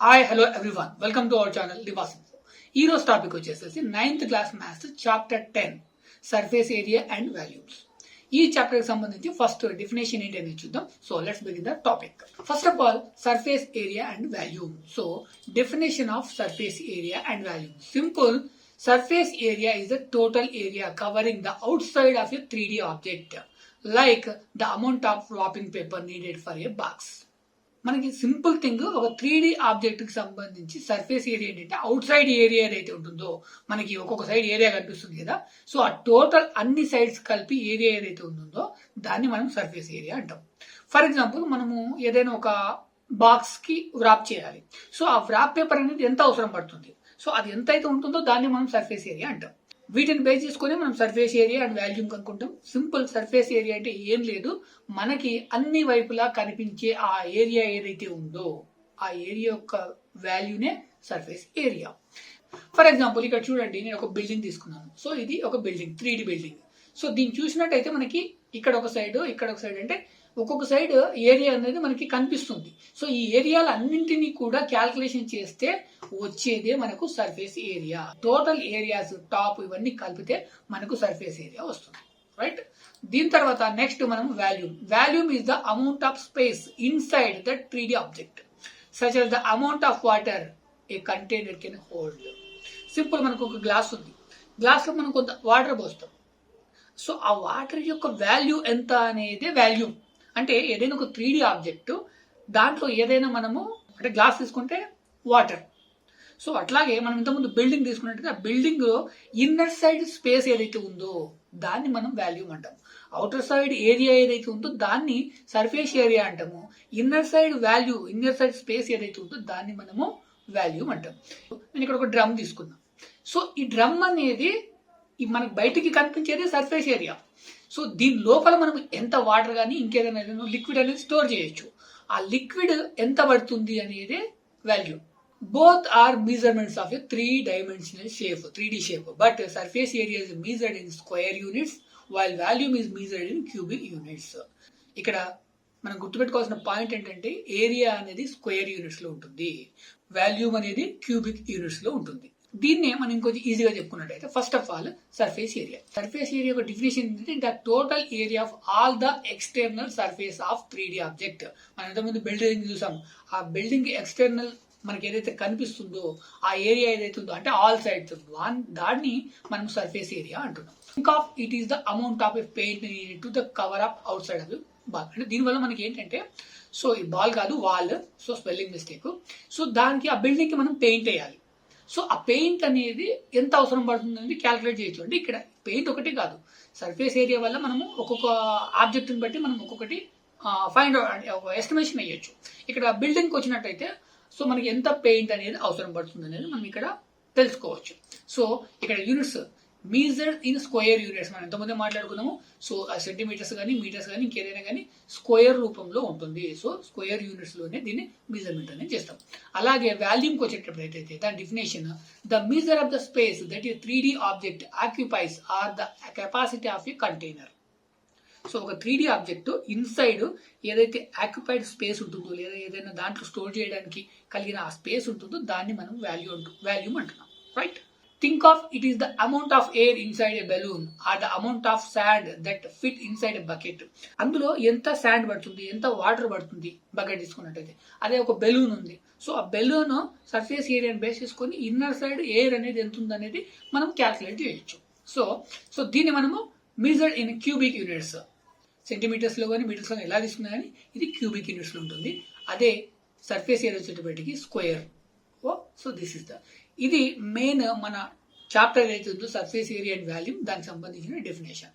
Hi hello everyone welcome to our channel Divas info. ఈ రోజు topic వచ్చేసి 9th class maths chapter 10 surface area and volumes. ఈ chapter కి సంబంధించి ఫస్ట్ డెఫినేషన్ ఏంటి అనేది చూద్దాం. So let's begin the topic. First of all surface area and volume. So definition of surface area and volume. Simple. Surface area is the total area covering the outside of a 3D object, like the amount of wrapping paper needed for a box. మనకి simple thing, ఒక 3D object కి సంబంధించి surface area ఏంటంటే out side area ఏదైతే ఉంటుందో, మనకి ఒక్కొక్క side area కనిపిస్తుంది కదా, సో ఆ టోటల్ అన్ని సైడ్స్ కలిపి ఏరియా ఏదైతే ఉంటుందో దాన్ని మనం సర్ఫేస్ ఏరియా అంటాం. ఫర్ ఎగ్జాంపుల్, మనము ఏదైనా ఒక బాక్స్ కి వ్రాప్ చేయాలి. సో ఆ వ్రాప్ పేపర్ అనేది ఎంత అవసరం పడుతుంది, సో అది ఎంత అయితే ఉంటుందో దాన్ని మనం సర్ఫేస్ ఏరియా అంటాం. వీటిని బేస్ చేసుకుని మనం సర్ఫేస్ ఏరియా అండ్ వాల్యూమ్ కనుక్కుంటాం. సింపుల్. సర్ఫేస్ ఏరియా అంటే ఏం లేదు, మనకి అన్ని వైపులా కనిపించే ఆ ఏరియా ఏదైతే ఉందో ఆ ఏరియా యొక్క వాల్యూనే సర్ఫేస్ ఏరియా. ఫర్ ఎగ్జాంపుల్, ఇక్కడ చూడండి, నేను ఒక బిల్డింగ్ తీసుకున్నాను. సో ఇది ఒక బిల్డింగ్, 3D బిల్డింగ్. సో దీన్ని చూసినట్టయితే మనకి ఇక్కడ ఒక సైడ్, ఇక్కడ ఒక సైడ్, అంటే ఒక్కొక్క సైడ్ ఏరియా అనేది మనకి కనిపిస్తుంది. సో ఈ ఏరియాలు అన్నింటినీ కూడా క్యాల్కులేషన్ చేస్తే వచ్చేదే మనకు surface area. Total areas top ఇవన్నీ కలిపితే మనకు సర్ఫేస్ ఏరియా వస్తుంది. రైట్. దీని తర్వాత నెక్స్ట్ మనం volume. Volume is the amount of space inside the 3D object, such as the amount of water a container can hold. Simple. మనకు ఒక glass ఉంది, గ్లాస్ లో మనం కొంత వాటర్ పోస్తాం. సో ఆ వాటర్ యొక్క వాల్యూ ఎంత అనేది వాల్యూమ్. అంటే ఏదైనా ఒక 3D ఆబ్జెక్ట్, దాంట్లో ఏదైనా మనము, అంటే గ్లాస్ తీసుకుంటే వాటర్. సో అట్లాగే మనం ఇంతకుముందు బిల్డింగ్ తీసుకున్నట్టుగా బిల్డింగ్ లో ఇన్నర్ సైడ్ స్పేస్ ఏదైతే ఉందో దాన్ని మనం వాల్యూమ్ అంటాము. అవుటర్ సైడ్ ఏరియా ఏదైతే ఉందో దాన్ని సర్ఫేస్ ఏరియా అంటాము. Inner side value, inner side space ఏదైతే ఉందో దాన్ని మనము వాల్యూమ్ అంటాము. నేను ఇక్కడ ఒక డ్రమ్ తీసుకున్నాను. సో ఈ డ్రమ్ అనేది మనకు బయటికి కనిపించేది సర్ఫేస్ ఏరియా. సో దీని లోపల మనం ఎంత వాటర్ కానీ ఇంకేదైనా లిక్విడ్ అనేది స్టోర్ చేయొచ్చు. ఆ లిక్విడ్ ఎంత పడుతుంది అనేది volume. Both are measurements of a 3-dimensional shape, 3D shape, but surface area is measured in square units while volume is measured in cubic units. ఇక్కడ మనం గుర్తుపెట్టుకోవాల్సిన పాయింట్ ఏంటంటే ఏరియా అనేది స్క్వేర్ యూనిట్స్ లో ఉంటుంది, వాల్యూమ్ అనేది క్యూబిక్ యూనిట్స్ లో ఉంటుంది. దీన్నే మనం ఇంకొంచెం ఈజీగా చెప్పుకున్నట్టయితే, first of all surface area. Surface area ఒక డెఫినేషన్ ఏంటంటే the total area of all the external surface of 3D object. మనం ఇంతకుముందు బిల్డింగ్ చూసాం, ఆ బిల్డింగ్ ఎక్స్టర్నల్ మనకి ఏదైతే కనిపిస్తుందో ఆ ఏరియా ఏదైతే ఉందో, అంటే ఆల్ సైడ్స్, దాన్ని మనం సర్ఫేస్ ఏరియా అంటున్నాం. Think of it is the amount of a paint to the cover up out side of ball. అంటే దీనివల్ల మనకి ఏంటంటే, సో ఈ బాల్ కాదు wall, so spelling mistake. So దానికి ఆ బిల్డింగ్ కి మనం పెయింట్ వేయాలి. సో ఆ పెయింట్ అనేది ఎంత అవసరం పడుతుంది అనేది క్యాల్కులేట్ చేయొచ్చు. అంటే ఇక్కడ పెయింట్ ఒకటి కాదు, సర్ఫేస్ ఏరియా వల్ల మనము ఒక్కొక్క ఆబ్జెక్ట్ని బట్టి మనం ఒక్కొక్కటి ఫైండ్ ఎస్టిమేషన్ వేయొచ్చు. ఇక్కడ బిల్డింగ్కి వచ్చినట్టయితే సో మనకి ఎంత పెయింట్ అనేది అవసరం పడుతుంది అనేది మనం ఇక్కడ తెలుసుకోవచ్చు. సో ఇక్కడ యూనిట్స్ మీజర్డ్ ఇన్ స్క్వేర్ యూనిట్స్. మనం ఎంతమంది మాట్లాడుకున్నాము. సో సెంటీమీటర్స్ కానీ మీటర్స్ కానీ ఇంకేదైనా కానీ స్క్వేర్ రూపంలో ఉంటుంది. సో స్క్వేర్ యూనిట్స్ లోనే దీన్ని మెజర్మెంట్ అనేది చేస్తాం. అలాగే వాల్యూమ్కి వచ్చేటప్పుడు అయితే దాని definition, the measure of the space that ఈ 3D object occupies or the capacity of a container. So ఒక 3D ఆబ్జెక్ట్ ఇన్సైడ్ ఏదైతే ఆక్యుపైడ్ స్పేస్ ఉంటుందో, లేదా ఏదైనా దాంట్లో స్టోర్ చేయడానికి కలిగిన ఆ స్పేస్ ఉంటుందో దాన్ని మనం వాల్యూమ్ అంటున్నాం. Right. Think of it is the amount of air inside a balloon or the amount of sand that fit inside a bucket. అందులో ఎంత శాండ్ పడుతుంది, ఎంత వాటర్ పడుతుంది బకెట్ తీసుకున్నట్టయితే. అదే ఒక బెలూన్ ఉంది. సో ఆ బెలూన్ సర్ఫేస్ ఏరియాని బేస్ చేసుకొని ఇన్నర్ సైడ్ ఎయిర్ అనేది ఎంత ఉంది అనేది మనం క్యాల్కులేట్ చేయొచ్చు. సో దీన్ని మనము మీజర్డ్ ఇన్ క్యూబిక్ యూనిట్స్, సెంటీమీటర్స్ లో కానీ మీటర్స్ లో ఎలా తీసుకున్నా కానీ ఇది క్యూబిక్ యూనిట్స్ లో ఉంటుంది. అదే సర్ఫేస్ ఏరియా వచ్చేటప్పటికి square. So this is the, ఇది మెయిన్ మన చాప్టర్ ఏదైతే ఉందో సర్ఫేస్ ఏరియా అండ్ వాల్యూమ్, దానికి సంబంధించిన డెఫినేషన్.